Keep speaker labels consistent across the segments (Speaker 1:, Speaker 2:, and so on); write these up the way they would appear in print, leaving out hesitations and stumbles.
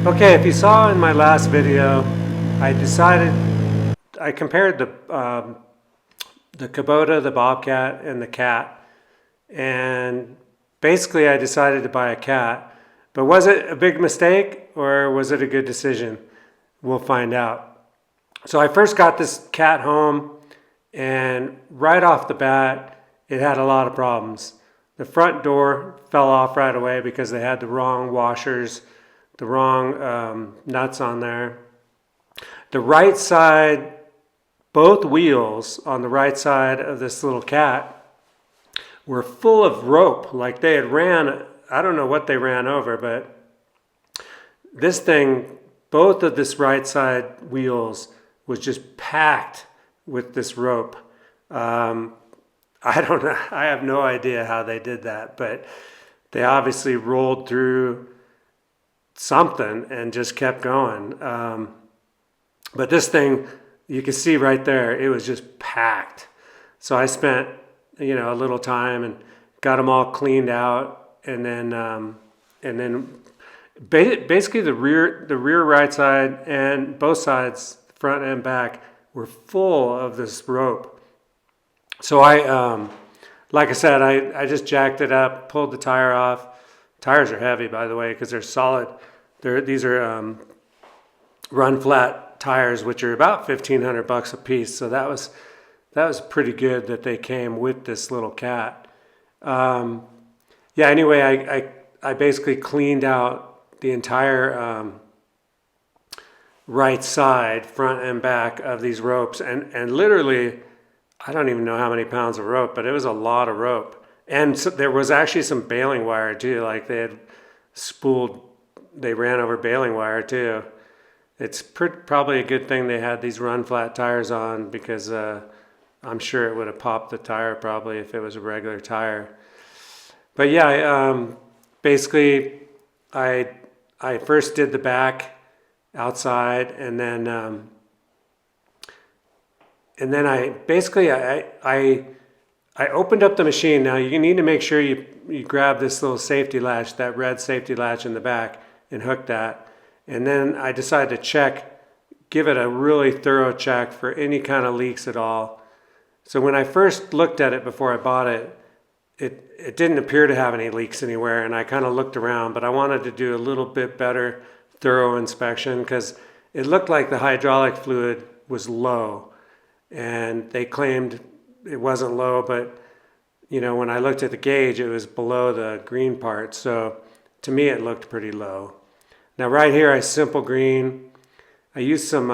Speaker 1: Okay, if you saw in my last video, I compared the Kubota, the Bobcat, and the cat, and basically I decided to buy a cat. But was it a big mistake or was it a good decision? We'll find out. So I first got this cat home, and right off the bat, it had a lot of problems. The front door fell off right away because they had the wrong washers, the wrong nuts on there. The right side, both wheels on the right side of this little cat were full of rope. Like they had ran, I don't know what they ran over, but this thing, both of this right side wheels was just packed with this rope. I don't know, I have no idea how they did that, but they obviously rolled through something and just kept going. But this thing, you can see right there, it was just packed. So I spent, a little time and got them all cleaned out, and then basically the rear right side and both sides, front and back, were full of this rope. So like I said, I just jacked it up, pulled the tire off. Tires are heavy, by the way, because they're solid. These are run flat tires, which are about $1,500 a piece. So that was pretty good that they came with this little cat. Anyway, I basically cleaned out the entire right side, front and back of these ropes, and literally, I don't even know how many pounds of rope, but it was a lot of rope. And so there was actually some baling wire too, like they ran over baling wire too. It's probably a good thing they had these run flat tires on, because I'm sure it would have popped the tire probably if it was a regular tire. But yeah, basically I first did the back outside, and then I opened up the machine. Now you need to make sure you grab this little safety latch, that red safety latch in the back, and hook that. And then I decided to give it a really thorough check for any kind of leaks at all. So when I first looked at it before I bought it, it didn't appear to have any leaks anywhere, and I kind of looked around, but I wanted to do a little bit better thorough inspection, because it looked like the hydraulic fluid was low, and they claimed it wasn't low, but when I looked at the gauge, it was below the green part, so to me it looked pretty low. Now right here I simple green. I used some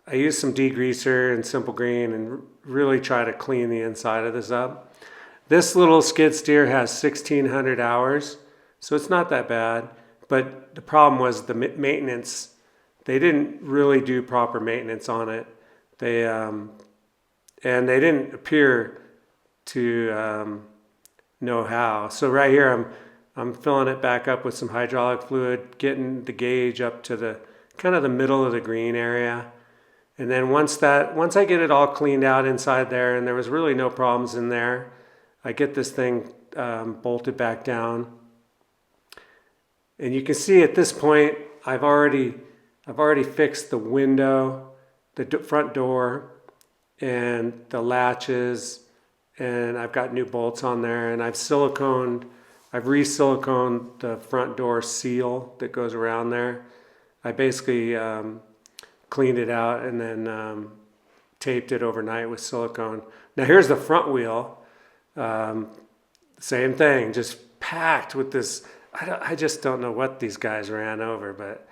Speaker 1: degreaser and simple green and really try to clean the inside of this up. This little skid steer has 1,600 hours, so it's not that bad. But the problem was the maintenance. They didn't really do proper maintenance on it. And they didn't appear to know how. So right here, I'm filling it back up with some hydraulic fluid, getting the gauge up to the kind of the middle of the green area. And then once I get it all cleaned out inside there, and there was really no problems in there, I get this thing bolted back down. And you can see at this point, I've already fixed the window, the front door, and the latches, and I've got new bolts on there, and I've re-siliconed the front door seal that goes around there. I basically cleaned it out and then taped it overnight with silicone. Now here's the front wheel. Same thing, just packed with this. I just don't know what these guys ran over, but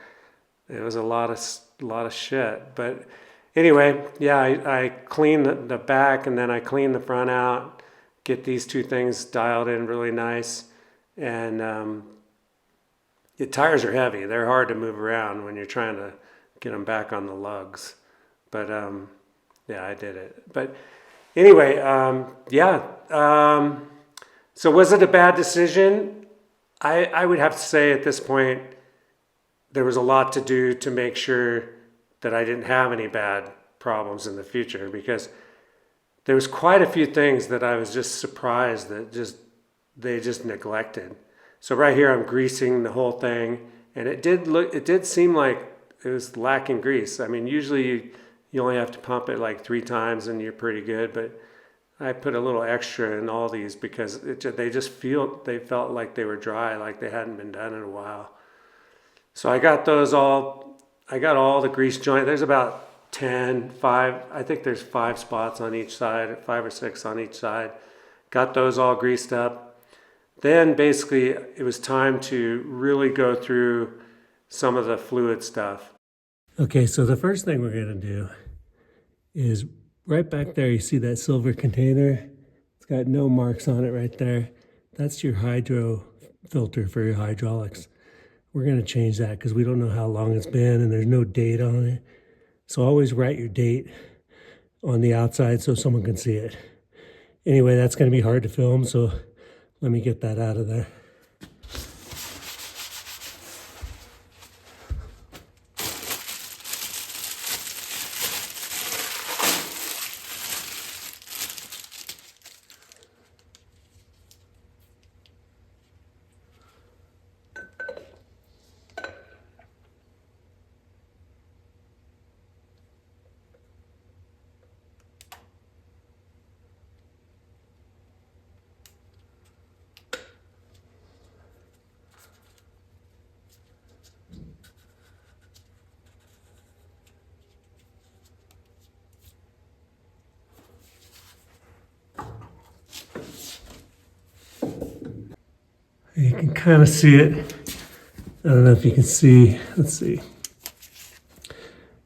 Speaker 1: it was a lot of shit. But anyway, yeah, I cleaned the back, and then I cleaned the front out, get these two things dialed in really nice. And the tires are heavy. They're hard to move around when you're trying to get them back on the lugs. But yeah, I did it. But anyway, so was it a bad decision? I would have to say at this point, there was a lot to do to make sure that I didn't have any bad problems in the future, because there was quite a few things that I was just surprised that they just neglected. So right here, I'm greasing the whole thing, And it did seem like it was lacking grease. I mean, usually you only have to pump it like 3 times and you're pretty good, but I put a little extra in all these because they felt like they were dry, like they hadn't been done in a while. So I got all the grease joint. There's about 5, I think there's 5 spots on each side, 5 or 6 on each side. Got those all greased up. Then basically it was time to really go through some of the fluid stuff. Okay, so the first thing we're gonna do is right back there, you see that silver container? It's got no marks on it right there. That's your hydro filter for your hydraulics. We're gonna change that because we don't know how long it's been and there's no date on it. So always write your date on the outside so someone can see it. Anyway, that's gonna be hard to film, so let me get that out of there. You can kind of see it. I don't know if you can see, let's see.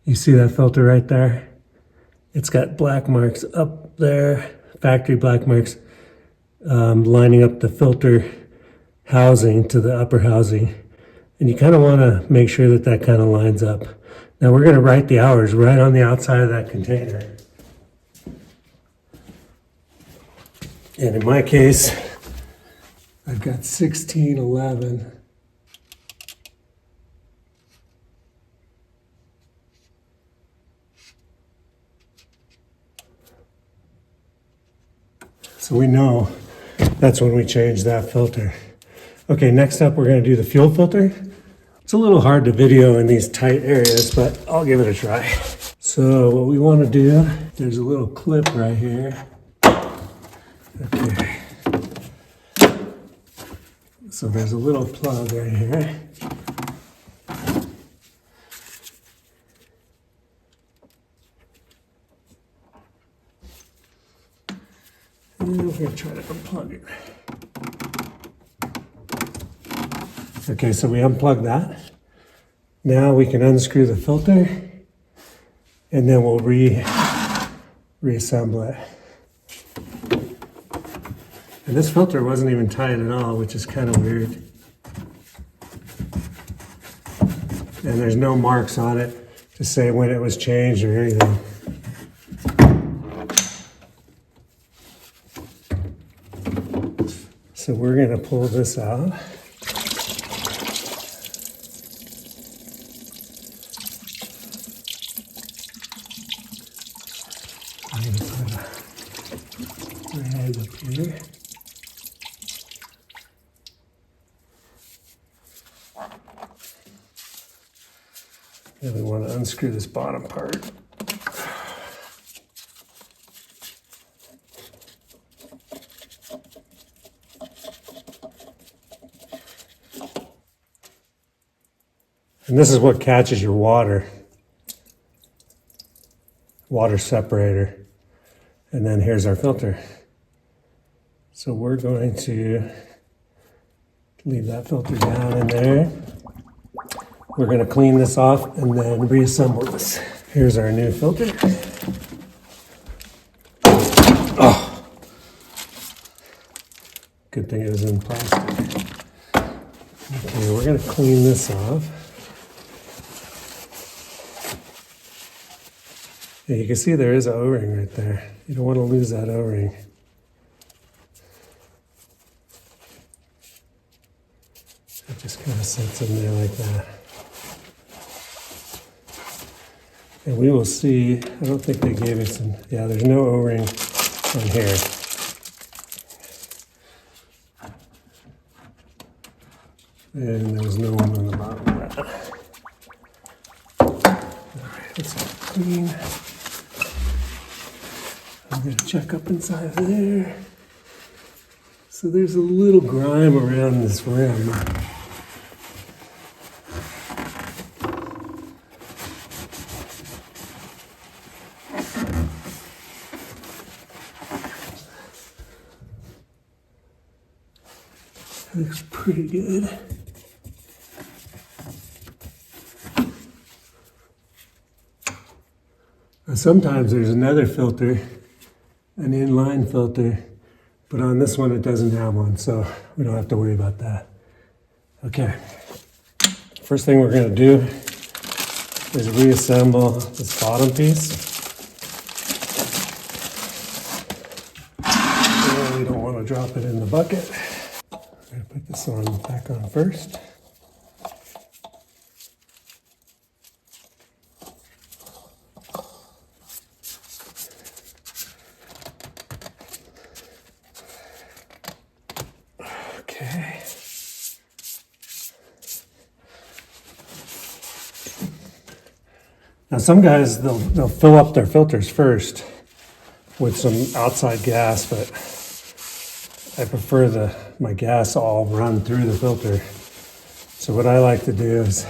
Speaker 1: You see that filter right there? It's got black marks up there, factory black marks, lining up the filter housing to the upper housing. And you kind of want to make sure that that kind of lines up. Now we're going to write the hours right on the outside of that container. And in my case, I've got 1611. So we know that's when we change that filter. Okay, next up we're going to do the fuel filter. It's a little hard to video in these tight areas, but I'll give it a try. So what we want to do, there's a little clip right here. Okay. So there's a little plug right here. And we're going to try to unplug it. Okay, so we unplug that. Now we can unscrew the filter and then we'll reassemble it. And this filter wasn't even tight at all, which is kind of weird. And there's no marks on it to say when it was changed or anything. So we're going to pull this out. I'm going to put a rag up here. And we want to unscrew this bottom part. And this is what catches your water separator. And then here's our filter. So we're going to leave that filter down in there. We're going to clean this off and then reassemble this. Here's our new filter. Oh, good thing it was in plastic. Okay, we're going to clean this off. Yeah, you can see there is an O-ring right there. You don't want to lose that O-ring. It just kind of sits in there like that. And we will see, I don't think they gave us some, yeah, there's no O-ring on here. And there was no one on the bottom of that. Alright, let's get clean. I'm going to check up inside there. So there's a little grime around this rim. Looks pretty good. Now sometimes there's another filter, an inline filter, but on this one it doesn't have one, so we don't have to worry about that. Okay, first thing we're going to do is reassemble this bottom piece. And we don't want to drop it in the bucket. I'm going to put this on back on first. Okay. Now some guys, they'll fill up their filters first with some outside gas, but I prefer my gas all run through the filter. So what I like to do is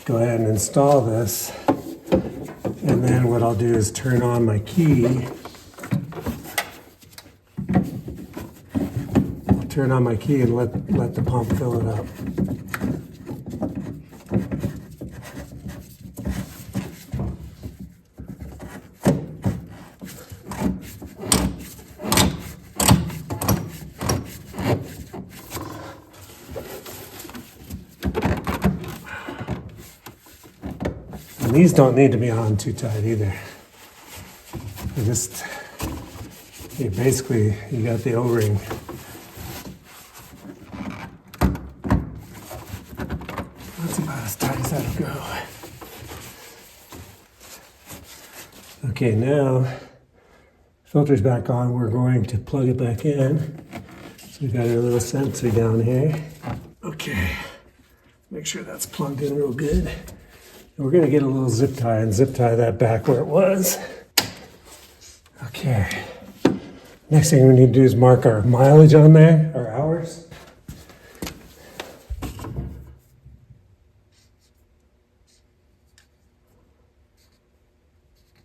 Speaker 1: go ahead and install this, and then what I'll do is turn on my key. Turn on my key and let the pump fill it up. And these don't need to be on too tight either. Basically, you got the O-ring. That's about as tight as that'll go. Okay, now filter's back on. We're going to plug it back in. So we got our little sensor down here. Okay, make sure that's plugged in real good. And we're gonna get a little zip tie and zip tie that back where it was. Okay, next thing we need to do is mark our mileage on there, our hours.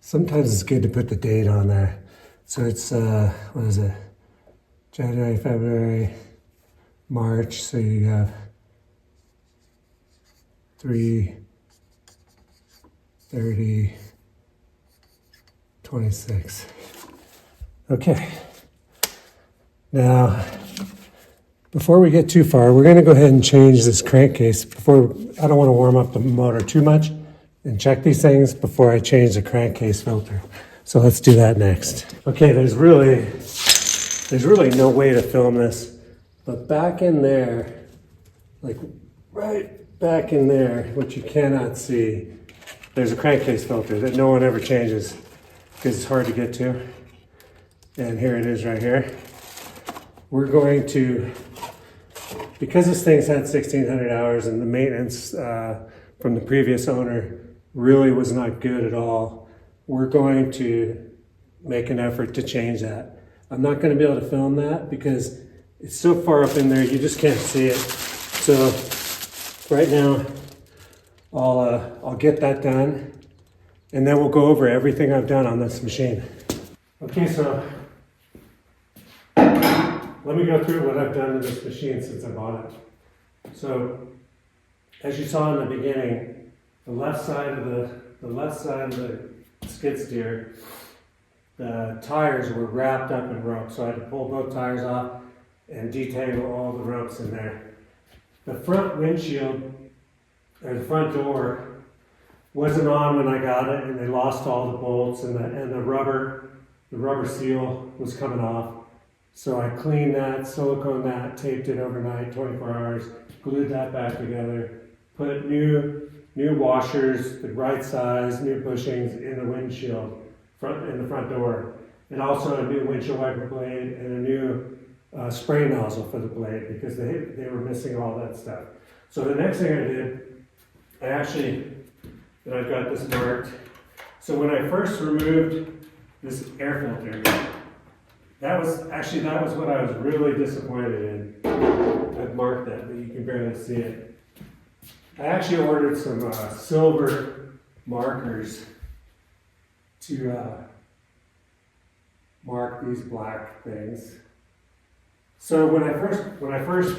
Speaker 1: Sometimes it's good to put the date on there. So it's, what is it? January, February, March. So you have 3/30, 26. Okay. Now, before we get too far, we're going to go ahead and change this crankcase. I don't want to warm up the motor too much and check these things before I change the crankcase filter. So let's do that next. Okay, there's really no way to film this, but back in there, like right back in there, what you cannot see, there's a crankcase filter that no one ever changes because it's hard to get to. And here it is right here. We're going to, because this thing's had 1,600 hours and the maintenance from the previous owner really was not good at all, we're going to make an effort to change that. I'm not going to be able to film that because it's so far up in there you just can't see it. So right now I'll get that done and then we'll go over everything I've done on this machine. Okay, so let me go through what I've done to this machine since I bought it. So as you saw in the beginning, the left side of the skid steer, the tires were wrapped up in rope, so I had to pull both tires off and detangle all the ropes in there. The front windshield, or the front door, wasn't on when I got it, and they lost all the bolts, and the rubber seal was coming off. So I cleaned that, silicone that, taped it overnight, 24 hours, glued that back together, put new washers, the right size, new bushings in the windshield, in the front door, and also a new windshield wiper blade and a new spray nozzle for the blade because they were missing all that stuff. So the next thing I did, and I've got this marked. So when I first removed this air filter, that was what I was really disappointed in. I've marked that, but you can barely see it. I actually ordered some silver markers to mark these black things. So when I first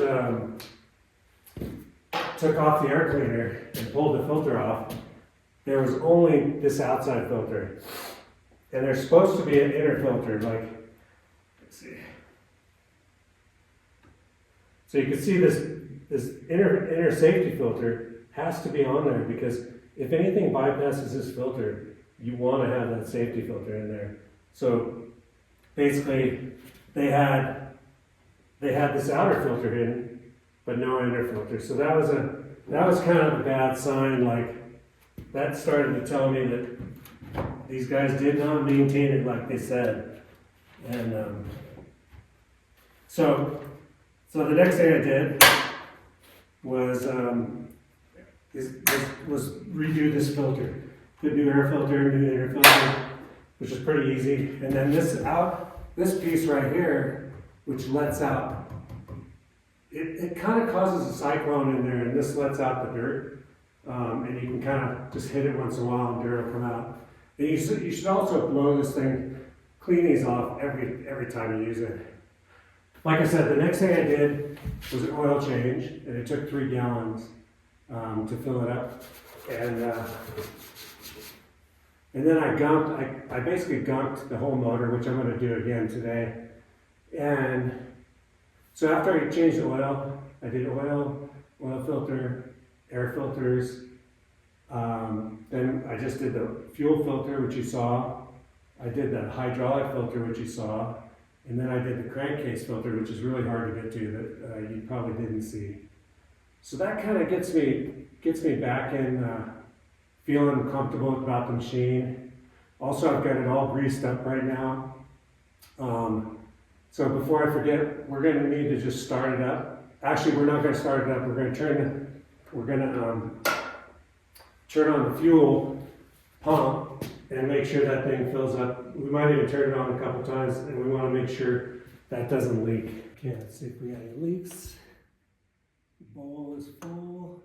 Speaker 1: took off the air cleaner and pulled the filter off, there was only this outside filter, and there's supposed to be an inner filter. Like, let's see. So you can see this inner safety filter has to be on there because if anything bypasses this filter, you want to have that safety filter in there. So basically, they had this outer filter in, but no inner filter. So that was kind of a bad sign. Like, that started to tell me that these guys did not maintain it like they said. And so the next thing I did was redo this filter. Put new air filter, new inner filter, which is pretty easy. And then this piece right here, which lets out, it kind of causes a cyclone in there, and this lets out the dirt. And you can kind of just hit it once in a while and dirt will come out. And you should also blow this thing, clean these off every time you use it. Like I said, the next thing I did was an oil change, and it took 3 gallons to fill it up. And then I basically gunked the whole motor, which I'm going to do again today. And so after I changed the oil, I did oil filter, air filters. Then I just did the fuel filter, which you saw. I did the hydraulic filter, which you saw. And then I did the crankcase filter, which is really hard to get to, that you probably didn't see. So that kind of gets me back in feeling comfortable about the machine. Also, I've got it all greased up right now. So before I forget, we're going to need to just start it up. Actually, we're not going to start it up. We're going to turn on the fuel pump and make sure that thing fills up. We might even turn it on a couple times, and we want to make sure that doesn't leak. Okay, let's see if we got any leaks. The bowl is full.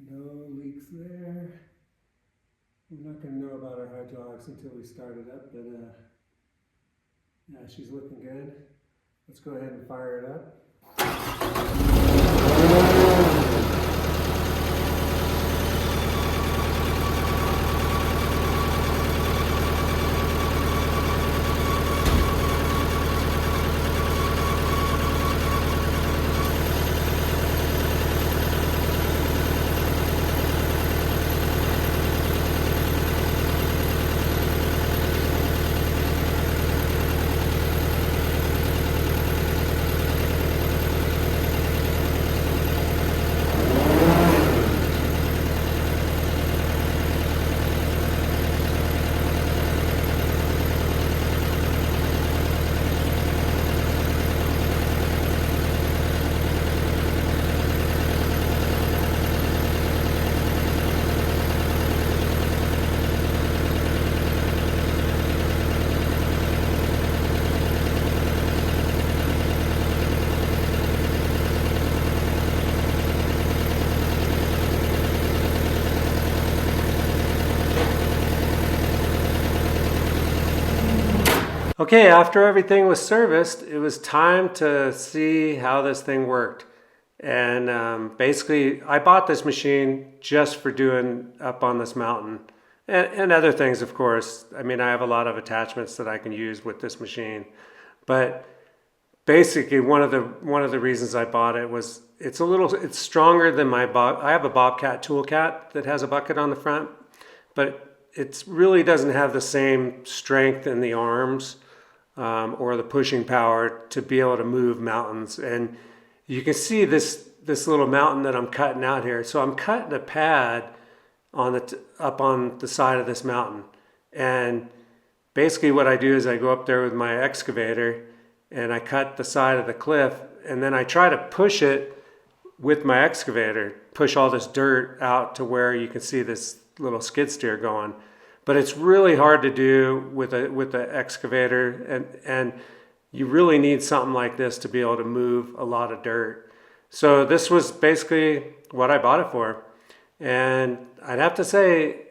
Speaker 1: No leaks there. We're not going to know about our hydraulics until we start it up, but yeah, she's looking good. Let's go ahead and fire it up. Okay, after everything was serviced, it was time to see how this thing worked. And basically, I bought this machine just for doing up on this mountain and other things, of course. I mean, I have a lot of attachments that I can use with this machine. But basically, one of the reasons I bought it was it's stronger than my I have a Bobcat Toolcat that has a bucket on the front, but it really doesn't have the same strength in the arms or the pushing power to be able to move mountains. And you can see this little mountain that I'm cutting out here. So I'm cutting a pad up on the side of this mountain. And basically what I do is I go up there with my excavator and I cut the side of the cliff, and then I try to push it with my excavator, push all this dirt out to where you can see this little skid steer going. But it's really hard to do with the excavator, and you really need something like this to be able to move a lot of dirt. So this was basically what I bought it for. And I'd have to say,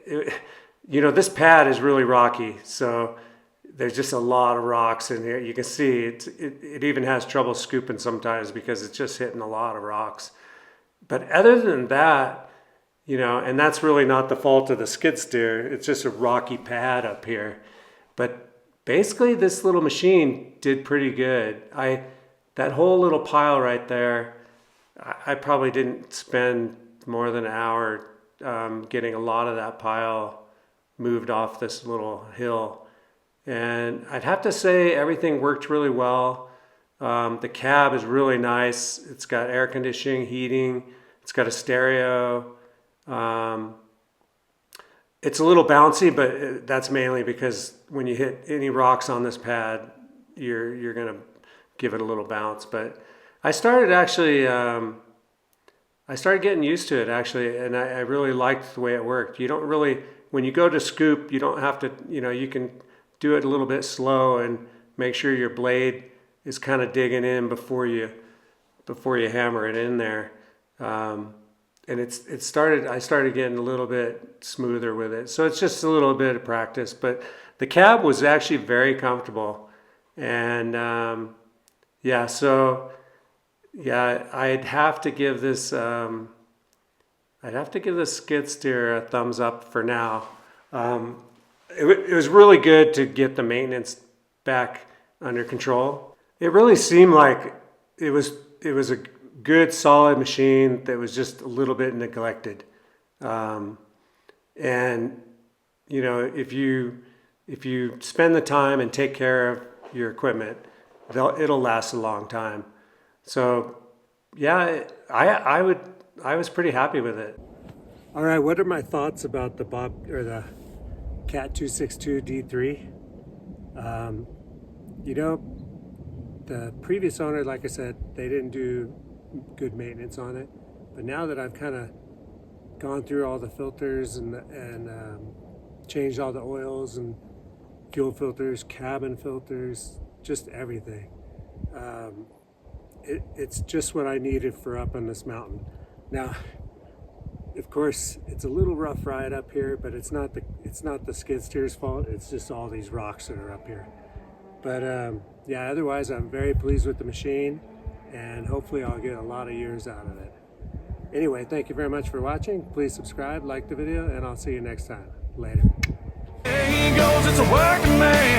Speaker 1: this pad is really rocky, so there's just a lot of rocks in here. You can see it even has trouble scooping sometimes because it's just hitting a lot of rocks. But other than that, and that's really not the fault of the skid steer. It's just a rocky pad up here. But basically this little machine did pretty good. That whole little pile right there, I probably didn't spend more than an hour getting a lot of that pile moved off this little hill. And I'd have to say everything worked really well. The cab is really nice. It's got air conditioning, heating. It's got a stereo. It's a little bouncy, but that's mainly because when you hit any rocks on this pad, you're gonna give it a little bounce. But I started getting used to it actually, and I really liked the way it worked. You don't really, when you go to scoop, you don't have to, you can do it a little bit slow and make sure your blade is kind of digging in before you hammer it in there. And I started getting a little bit smoother with it. So it's just a little bit of practice, but the cab was actually very comfortable. And I'd have to give this skid steer a thumbs up for now. It was really good to get the maintenance back under control. It really seemed like it was a good solid machine that was just a little bit neglected. And if you spend the time and take care of your equipment, it'll last a long time. So yeah, I was pretty happy with it. All right, what are my thoughts about the Cat 262 D3? The previous owner, like I said, they didn't do good maintenance on it. But now that I've kind of gone through all the filters and changed all the oils and fuel filters, cabin filters, just everything, it's just what I needed for up on this mountain. Now, of course, it's a little rough ride up here, but it's not the skid steer's fault. It's just all these rocks that are up here. But otherwise I'm very pleased with the machine, and hopefully I'll get a lot of years out of it. Anyway, thank you very much for watching. Please subscribe, like the video, and I'll see you next time. Later.
Speaker 2: There he goes, it's a working man.